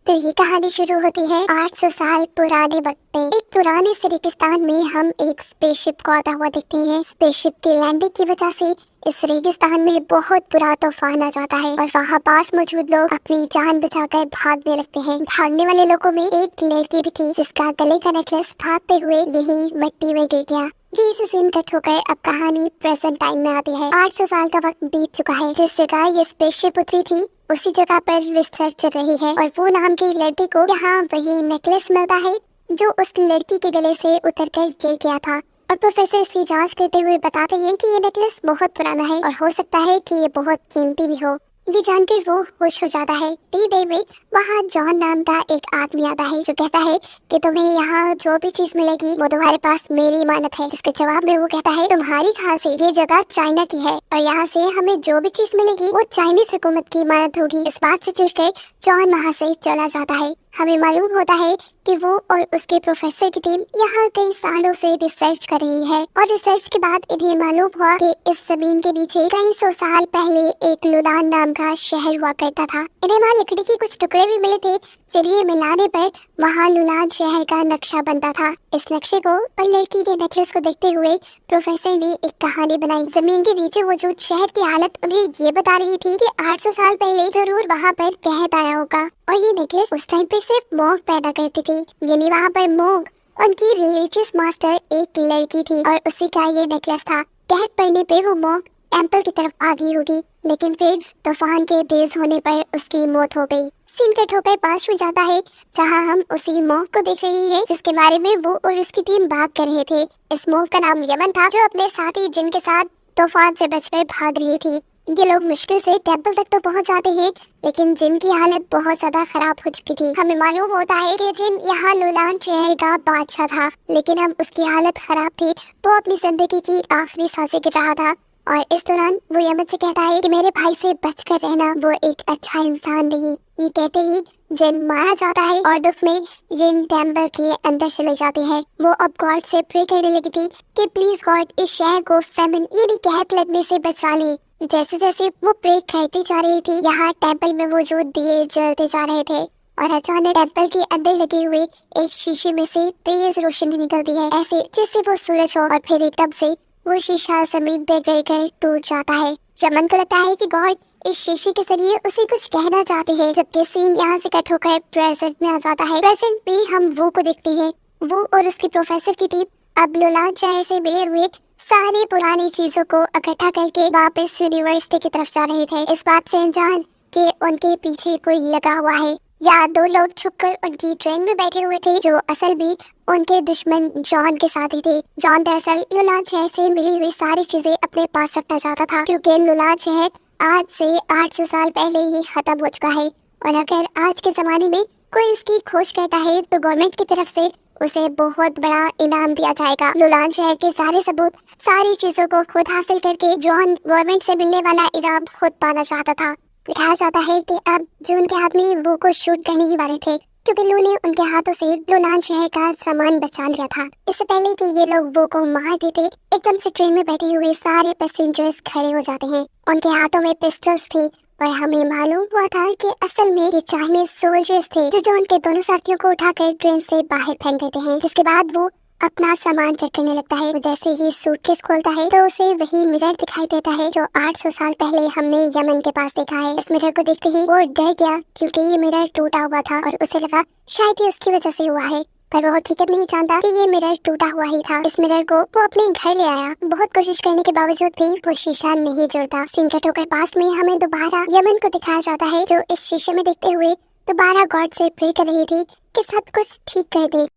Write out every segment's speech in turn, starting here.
तो ये कहानी शुरू होती है 800 साल पुराने वक्त पे। एक पुराने से रेगिस्तान में हम एक स्पेसशिप को आता हुआ देखते हैं। स्पेसशिप की लैंडिंग की वजह से इस रेगिस्तान में बहुत बुरा तूफान आ जाता है और वहाँ पास मौजूद लोग अपनी जान बचाकर भागने लगते हैं। भागने वाले लोगों में एक लड़की भी थी जिसका गले का नेकलेस भागते हुए यही मिट्टी में गिर गया। ये सीन कट होकर अब कहानी प्रेजेंट टाइम में आती है। 800 साल का वक्त बीत चुका है। जिस जगह ये स्पेसशिप उतरी थी उसी जगह पर रिसर्च चल रही है और वो नाम की लड़की को यहाँ वही नेकलेस मिलता है जो उस लड़की के गले से उतरकर गिर गया था। और प्रोफेसर इसकी जांच करते हुए बताते हैं कि ये नेकलेस बहुत पुराना है और हो सकता है कि ये बहुत कीमती भी हो। ये जानकर वो खुश हो जाता है। टी डे में वहाँ जॉन नाम का एक आदमी आता है जो कहता है कि तुम्हें यहाँ जो भी चीज मिलेगी वो तुम्हारे पास मेरी इमानत है। जिसके जवाब में वो कहता है तुम्हारी कहाँ से, ये जगह चाइना की है और यहाँ से हमें जो भी चीज मिलेगी वो चाइनीज हुकूमत की इमानत होगी। इस बात से चिढ़कर जॉन वहाँ से चला जाता है। हमें मालूम होता है कि वो और उसके प्रोफेसर की टीम यहाँ कई सालों से रिसर्च कर रही है और रिसर्च के बाद इन्हें मालूम हुआ कि इस जमीन के नीचे कई सौ साल पहले एक लुलान नाम का शहर हुआ करता था। इन्हें वहाँ लकड़ी के कुछ टुकड़े भी मिले थे जिन्हें मिलाने पर वहाँ लुलान शहर का नक्शा बनता था। इस नक्शे को और लड़की के नेकलेस को देखते हुए प्रोफेसर ने एक कहानी बनाई। जमीन के नीचे मौजूद शहर की हालत उन्हें ये बता रही थी कि 800 साल पहले जरूर वहाँ पर कहत आया होगा और ये नेकलेस उस टाइम पे सिर्फ मोंग पैदा करती थी। यानी वहाँ पर मोंग उनकी रिलीजियस मास्टर एक लड़की थी और उसी का ये नेकलेस था। कहत पड़ने पे वो मोंग टेंपल की तरफ आ गई होगी लेकिन फिर तूफान के तेज होने पर उसकी मौत हो गई। सीन कट होकर पास में जाता है जहाँ हम उसी मोंग को देख रही है जिसके बारे में वो और उसकी टीम बात कर रहे थे। इस मोंग का नाम यमन था जो अपने साथी जिन के साथ तूफान से बचकर भाग रही थी। ये लोग मुश्किल से टेंपल तक तो पहुंच जाते हैं लेकिन जिन की हालत बहुत ज्यादा खराब हो चुकी थी। हमें मालूम होता है कि जिन यहाँ लुलान शहर का बादशाह था लेकिन अब उसकी हालत खराब थी। वो अपनी जिंदगी की आखिरी सांसें गिर रहा था और इस दौरान वो यमन से कहता है कि मेरे भाई से बचकर रहना, वो एक अच्छा इंसान नहीं। ये कहते ही जिन मारा जाता है और दुख में जिन टेंपल के अंदर चले जाती है। वो अब गॉड से प्रे करने लगी थी कि प्लीज गॉड इस शहर को फेमिन यानी कहत लगने से बचा ले। जैसे जैसे वो प्रे करती जा रही थी यहाँ टेंपल में मौजूद दिए जलते जा रहे थे और अचानक टेंपल के अंदर लगे हुए एक शीशे में से तेज रोशनी निकलती है ऐसे जैसे वो सूरज हो और फिर एकदम से वो शीशा जमीन पे गिरकर टूट जाता है। यमन को लगता है कि गॉड इस शीशे के जरिए उसे कुछ कहना चाहते हैं। जबकि सीन यहाँ से कट होकर प्रेजेंट में आ जाता है। प्रेजेंट में हम वो को देखते हैं। वो और उसकी प्रोफेसर की टीम अब लुलान शहर से मिले हुए सारी पुरानी चीजों को इकट्ठा करके वापस यूनिवर्सिटी की तरफ जा रहे थे। इस बात से अनजान कि उनके पीछे कोई लगा हुआ है। या दो लोग छुपकर उनकी ट्रेन में बैठे हुए थे जो असल में उनके दुश्मन जॉन के साथ ही थे। जॉन दरअसल लुलान शहर से मिली हुई सारी चीजें अपने पास रखना चाहता था क्योंकि लुलान शहर आज से 800 साल पहले ही खत्म हो चुका है और अगर आज के जमाने में कोई इसकी खोज करता है तो गवर्नमेंट की तरफ से उसे बहुत बड़ा इनाम दिया जाएगा। लुलान शहर के सारे सबूत, सारी चीजों को खुद हासिल करके जॉन गवर्नमेंट से मिलने वाला इनाम खुद पाना चाहता था। दिखाया जाता है कि अब जो उनके हाथ में वो को शूट करने ही वाले थे क्योंकि लू ने उनके हाथों से लुलान शहर का सामान बचा लिया था। इससे पहले कि ये लोग वो को मार देते एकदम से ट्रेन में बैठे हुए सारे पैसेंजर्स खड़े हो जाते हैं। उनके हाथों में पिस्टल्स थी और हमें मालूम हुआ था कि असल में ये चाइनीज सोल्जर्स थे जो उनके दोनों साथियों को उठाकर ट्रेन से बाहर फेंक देते हैं। जिसके बाद वो अपना सामान चेक करने लगता है। वो जैसे ही सूटकेस खोलता है तो उसे वही मिरर दिखाई देता है जो 800 साल पहले हमने यमन के पास देखा है। इस मिरर को देखते ही वो डर गया क्योंकि ये मिरर टूटा हुआ था और उसे लगा शायद ये उसकी वजह से हुआ है, पर वो हकीकत नहीं जानता कि ये मिरर टूटा हुआ ही था। इस मिरर को वो अपने घर ले आया। बहुत कोशिश करने के बावजूद भी वो शीशा नहीं जुड़ता। सीन कट होकर पास में हमें दोबारा यमन को दिखाया जाता है जो इस शीशे में देखते हुए दोबारा गॉड से प्रे कर रही थी कि सब कुछ ठीक कर दे।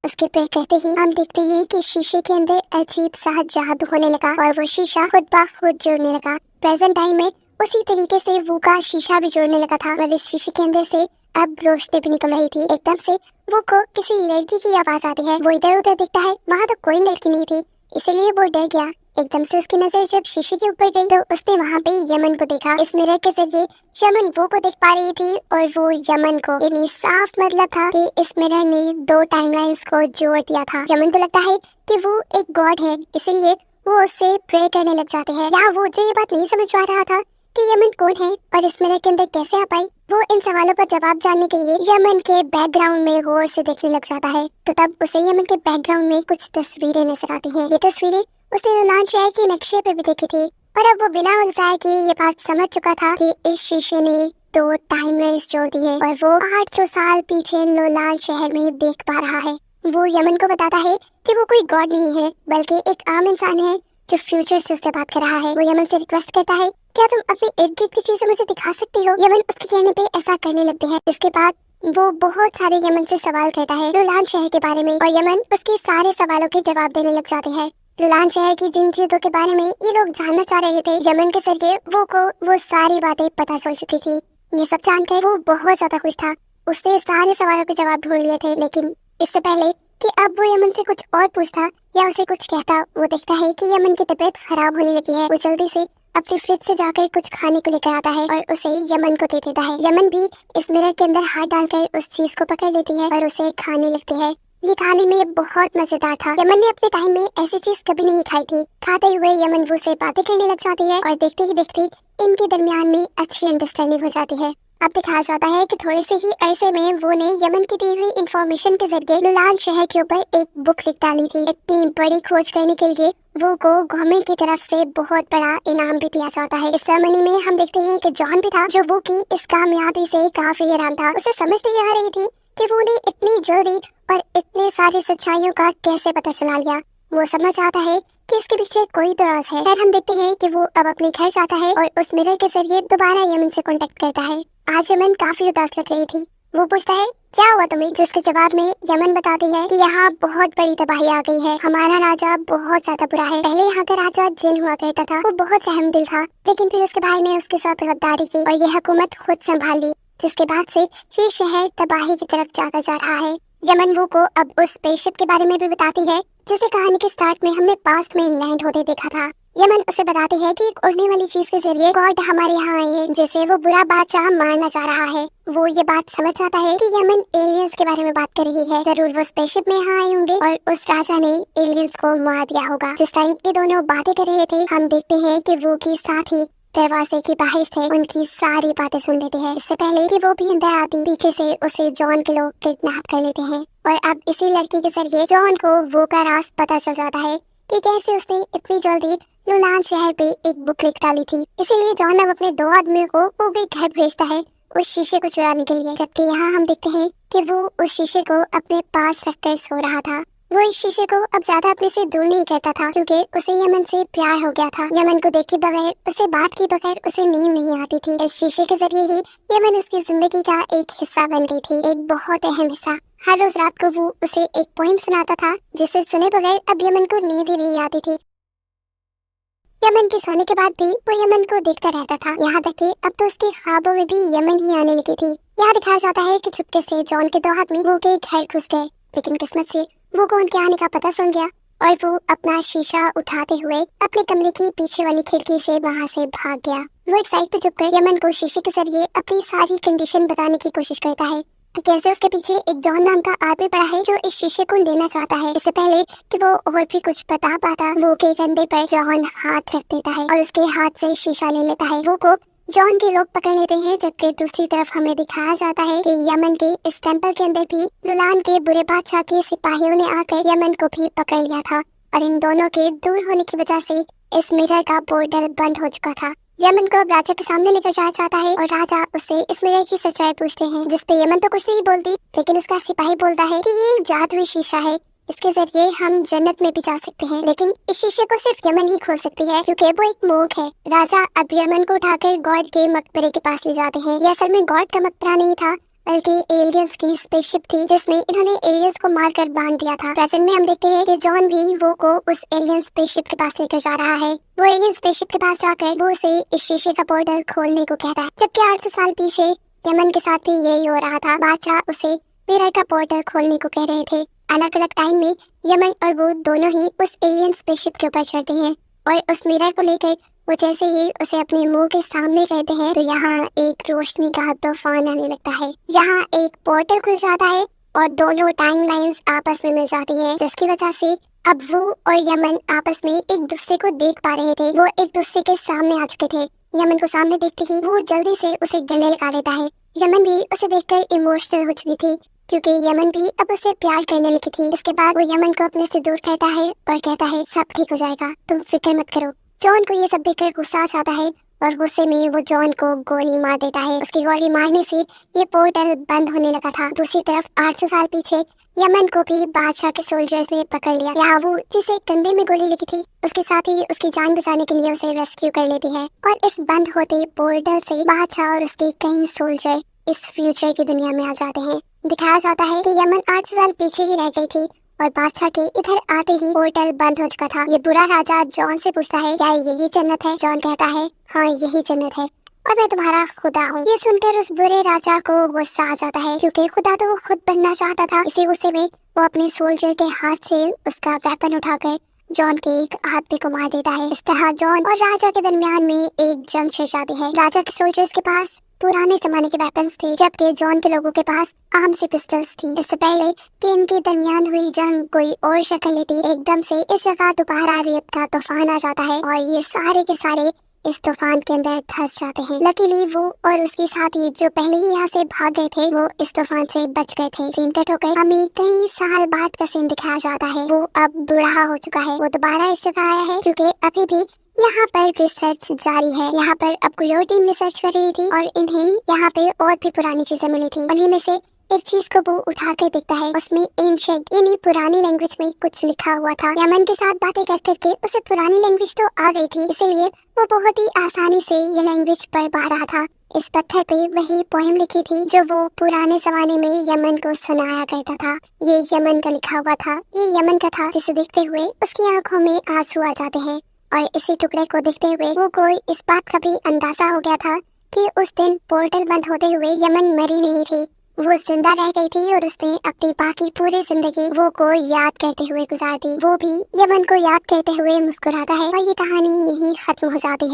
उसके प्रे करते ही हम देखते हैं कि शीशे के अंदर अजीब सा जादू होने लगा और वो शीशा खुद ब खुद जुड़ने लगा। प्रेजेंट टाइम में उसी तरीके से वो का शीशा भी जुड़ने लगा था और इस शीशे के अंदर से अब रोशनी भी निकल रही थी। एकदम से वो को किसी लड़की की आवाज आती है। वो इधर उधर देखता है, वहाँ तो कोई लड़की नहीं थी, इसलिए वो डर गया। एकदम से उसकी नजर जब शीशे के ऊपर गई तो उसने वहाँ पे यमन को देखा। इस मिरर के जरिए यमन वो को देख पा रही थी और वो यमन को। यानी साफ मतलब था कि इस मिरर ने दो टाइमलाइंस को जोड़ दिया था। यमन को लगता है कि वो एक गॉड है, इसीलिए वो उससे प्रे करने लग जाते हैं। या वो जो ये बात नहीं समझ पा रहा था कि यमन कौन है और इस मिरर के अंदर कैसे आ पाई, वो इन सवालों का जवाब जानने के लिए यमन के बैकग्राउंड में गौर से देखने लग जाता है। तो तब उसे यमन के बैकग्राउंड में कुछ तस्वीरें नजर आती हैं। ये तस्वीरें उसने नुलान शहर के नक्शे पे भी देखी थी और अब वो बिना वक्त जाए कि ये बात समझ चुका था कि इस शीशे ने 2 टाइमलाइंस जोड़ दी है और वो 800 साल पीछे नुलान शहर में देख पा रहा है। वो यमन को बताता है कि वो कोई गॉड नहीं है बल्कि एक आम इंसान है जो फ्यूचर से उससे बात कर रहा है। वो यमन से रिक्वेस्ट करता है, क्या तुम अपनी इर्द गिर्द की चीजें मुझे दिखा सकती हो? यमन उसके कहने पे ऐसा करने लगती है। इसके बाद वो बहुत सारे यमन से सवाल करता है लुलान शहर के बारे में और यमन उसके सारे सवालों के जवाब देने लग जाते हैं। लुलान शहर की जिन चीजों के बारे में ये लोग जानना चाह रहे थे, यमन के जरिए वो सारी बातें पता चल चुकी थी। ये सब जानकर वो बहुत ज्यादा खुश था। उसने सारे सवालों के जवाब ढूंढ लिए थे, लेकिन इससे पहले कि अब वो यमन से कुछ और पूछता या उसे कुछ कहता, वो देखता है कि यमन की तबीयत खराब होने लगी है। वो जल्दी से अपनी फ्रिज से जाकर कुछ खाने को लेकर आता है और उसे यमन को दे देता है। यमन भी इस मिरर के अंदर हाथ डालकर उस चीज को पकड़ लेती है और उसे खाने लगती है। ये खाने में बहुत मजेदार था। यमन ने अपने टाइम में ऐसी चीज कभी नहीं खाई थी। खाते हुए यमन वो से बातें करने लग जाती है और देखते ही देखते इनके दरमियान में अच्छी अंडरस्टैंडिंग हो जाती है। अब दिखाया जाता है कि थोड़े से ही अरसे में वो ने यमन की दी हुई इंफॉर्मेशन के जरिए लुलान शहर के ऊपर एक बुक लिख डाली थी। इतनी बड़ी खोज करने के लिए वो को गवर्नमेंट की तरफ से बहुत बड़ा इनाम भी दिया जाता है। इस सेरेमनी में हम देखते हैं कि जॉन भी था, जो वो की इस कामयाबी से काफी हैरान था। उसे समझ नहीं आ रही थी कि वो ने इतनी जल्दी और इतने सारी सच्चाइयों का कैसे पता चला लिया। वो समझ आता है कि इसके पीछे कोई तो राज है। फिर हम देखते हैं कि वो अब अपने घर जाता है और उस मिरर के जरिए दोबारा यमन से कांटेक्ट करता है। आज यमन काफी उदास लग रही थी। वो पूछता है, क्या हुआ तुम्हें? जिसके जवाब में यमन बताती है कि यहाँ बहुत बड़ी तबाही आ गई है। हमारा राजा बहुत ज्यादा बुरा है। पहले यहाँ का राजा जिन हुआ करता था, वो बहुत रहमदिल था, लेकिन फिर उसके भाई ने उसके साथ गद्दारी की और ये हुकूमत खुद संभाल ली, जिसके बाद से ये शहर तबाही की तरफ जाता जा रहा है। यमन वो को अब उस स्पेसशिप के बारे में भी बताती है जिसे कहानी के स्टार्ट में हमने पास्ट में लैंड होते देखा था। यमन उसे बताती है कि एक उड़ने वाली चीज के जरिए गॉड हमारे यहाँ आए हैं, जिसे वो बुरा बादशाह मारना चाह रहा है। वो ये बात समझ जाता है कि यमन एलियंस के बारे में बात कर रही है। जरूर वो स्पेसशिप में यहाँ आए होंगे और उस राजा ने एलियंस को मार दिया होगा। जिस टाइम ये दोनों बातें कर रहे थे, हम देखते हैं कि वो की साथ ही दरवाजे के बाहर से उनकी सारी बातें सुन लेते हैं। इससे पहले कि वो भी अंदर आती, पीछे से उसे जॉन के लोग किडनैप कर लेते हैं और अब इसी लड़की के जरिए जॉन को वो का राज पता चल जाता है कि कैसे उसने इतनी जल्दी लुलान शहर पे एक बुक लिख डाली थी। इसीलिए जॉन अब अपने 2 आदमियों को वो के घर भेजता है उस शीशे को चुराने के लिए। जबकि यहाँ हम देखते हैं कि वो उस शीशे को अपने पास रखकर सो रहा था। वो इस शीशे को अब ज्यादा अपने से दूर नहीं करता था, क्योंकि उसे यमन से प्यार हो गया था। यमन को देखे बगैर, उसे बात के बगैर उसे नींद नहीं आती थी। इस शीशे के जरिए ही यमन उसकी जिंदगी का एक हिस्सा बन गई थी, एक बहुत अहम हिस्सा। हर रोज रात को वो उसे एक पोएम सुनाता था, जिसे सुने बगैर अब यमन को नींद ही नहीं आती थी। यमन के सोने के बाद भी वो यमन को देखता रहता था, यहाँ तक कि अब तो उसके ख्वाबों में भी यमन ही आने लगी थी। यहाँ दिखाया जाता है कि चुपके से जॉन के 2 आदमी वो के घर घुस गए, लेकिन किस्मत से वो को उनके आने का पता सुन गया और वो अपना शीशा उठाते हुए अपने कमरे की पीछे वाली खिड़की से वहाँ से भाग गया। वो एक साइड पे छुपकर यमन को शीशे के जरिए अपनी सारी कंडीशन बताने की कोशिश करता है कि कैसे उसके पीछे एक जॉन नाम का आदमी पड़ा है जो इस शीशे को लेना चाहता है। इससे पहले कि वो और भी कुछ बता पाता, वो के कंधे पर जॉन हाथ रख देता है और उसके हाथ से शीशा ले लेता है। वो को जॉन के लोग पकड़ लेते हैं, जबकि दूसरी तरफ हमें दिखाया जाता है कि यमन के इस टेंपल के अंदर भी लुलान के बुरे बादशाह के सिपाहियों ने आकर यमन को भी पकड़ लिया था और इन दोनों के दूर होने की वजह से इस मिरर का पोर्टल बंद हो चुका था। यमन को अब राजा के सामने लेकर जाया जाता है और राजा उससे इस मिरर की सच्चाई पूछते हैं, जिसपे यमन तो कुछ नहीं बोलती, लेकिन उसका सिपाही बोलता है कि ये जादुई शीशा है, इसके जरिए हम जन्नत में भी जा सकते हैं, लेकिन इस शीशे को सिर्फ यमन ही खोल सकती है क्योंकि वो एक मोंक है। राजा अब यमन को उठाकर गॉड के मकबरे के पास ले जाते हैं। ये असल में गॉड का मकबरा नहीं था, बल्कि एलियंस की स्पेसशिप थी, जिसमें इन्होंने एलियंस को मारकर बांध दिया था। प्रेजेंट में हम देखते हैं कि जॉन भी वो को उस एलियन स्पेसशिप के पास लेकर जा रहा है। वो एलियन स्पेसशिप के पास जाकर वो उसे इस शीशे का पोर्टल खोलने को कहता है, जबकि 800 साल पीछे यमन के साथ भी यही हो रहा था। बादशाह उसे मिरर का पोर्टल खोलने को कह रहे थे। अलग अलग टाइम में यमन और वो दोनों ही उस एलियन स्पेसशिप के ऊपर चढ़ते हैं और उस मिरर को लेकर वो जैसे ही उसे अपने मुंह के सामने करते हैं तो यहाँ एक रोशनी का तूफान आने लगता है। यहाँ एक पोर्टल खुल जाता है और दोनों टाइमलाइंस आपस में मिल जाती हैं, जिसकी वजह से अब वो और यमन आपस में एक दूसरे को देख पा रहे थे। वो एक दूसरे के सामने आ चुके थे। यमन को सामने देखते ही वो जल्दी से उसे गले लगा लेता है। यमन भी उसे देखकर इमोशनल हो चुकी थी क्योंकि यमन भी अब उससे प्यार करने लगी थी। इसके बाद वो यमन को अपने से दूर करता है और कहता है सब ठीक हो जाएगा, तुम फिक्र मत करो। जॉन को ये सब देखकर गुस्सा आ जाता है और गुस्से में वो जॉन को गोली मार देता है। उसकी गोली मारने से ये पोर्टल बंद होने लगा था। दूसरी तरफ 800 साल पीछे यमन को भी बादशाह के सोल्जर्स ने पकड़ लिया। यहाँ वो जिसे कंधे में गोली लगी थी उसके साथ ही उसकी जान बचाने के लिए उसे रेस्क्यू कर लेती है और इस बंद होते पोर्टल से बादशाह और उसके कई सोल्जर इस फ्यूचर की दुनिया में आ जाते हैं। दिखाया जाता है कि यमन 800 साल पीछे ही रह गई थी और बादशाह के इधर आते ही पोर्टल बंद हो चुका था। ये बुरा राजा जॉन से पूछता है क्या यही जन्नत है? जॉन कहता है हाँ यही जन्नत है और मैं तुम्हारा खुदा हूँ। ये सुनकर उस बुरे राजा को गुस्सा आ जाता है क्योंकि खुदा तो वो खुद बनना चाहता था। इसी गुस्से में वो अपने सोल्जर के हाथ से उसका वेपन उठाकर जॉन के एक आदमी को मार देता है। इस तरह जॉन और राजा के दरमियान में एक जंग छिड़ जाती है। राजा के सोल्जर्स के पास पुराने जमाने के वेपन्स थे जबकि जॉन के लोगों के पास आम सी पिस्टल्स थी। इससे पहले कि इनके दरमियान हुई जंग कोई और शक्ल लेती, एकदम से इस जगह दोबारा रेत का तूफान आ जाता है और ये सारे के सारे इस तूफान के अंदर धंस जाते हैं। लकीली वो और उसके साथी जो पहले ही यहाँ से भाग गए थे वो इस तूफान से बच गए थे। सीन कट होकर हमें कई साल बाद का सीन दिखाया जाता है। वो अब बूढ़ा हो चुका है। वो दोबारा इस जगह आया है क्योंकि अभी भी यहाँ पर रिसर्च जारी है। यहाँ पर अब कोई और टीम रिसर्च कर रही थी और इन्हें यहाँ पे और भी पुरानी चीजें मिली थी। उन्हीं में से एक चीज को वो उठा कर देखता है, उसमें एंशिएंट यानी पुरानी लैंग्वेज में कुछ लिखा हुआ था। यमन के साथ बातें कर करके उसे पुरानी लैंग्वेज तो आ गई थी, इसीलिए वो बहुत ही आसानी से ये लैंग्वेज पढ़ पा रहा था। इस पत्थर पे वही पोएम लिखी थी जो वो पुराने जमाने में यमन को सुनाया करता था। ये यमन का लिखा हुआ था। ये यमन का था जिसे देखते हुए उसकी आंखों में आंसू आ जाते हैं और इसी टुकड़े को देखते हुए वो कोई इस बात का भी अंदाजा हो गया था कि उस दिन पोर्टल बंद होते हुए यमन मरी नहीं थी, वो जिंदा रह गई थी और उसने अपनी बाकी पूरी जिंदगी वो को याद करते हुए गुजार दी। वो भी यमन को याद करते हुए मुस्कुराता है और ये कहानी यही खत्म हो जाती है।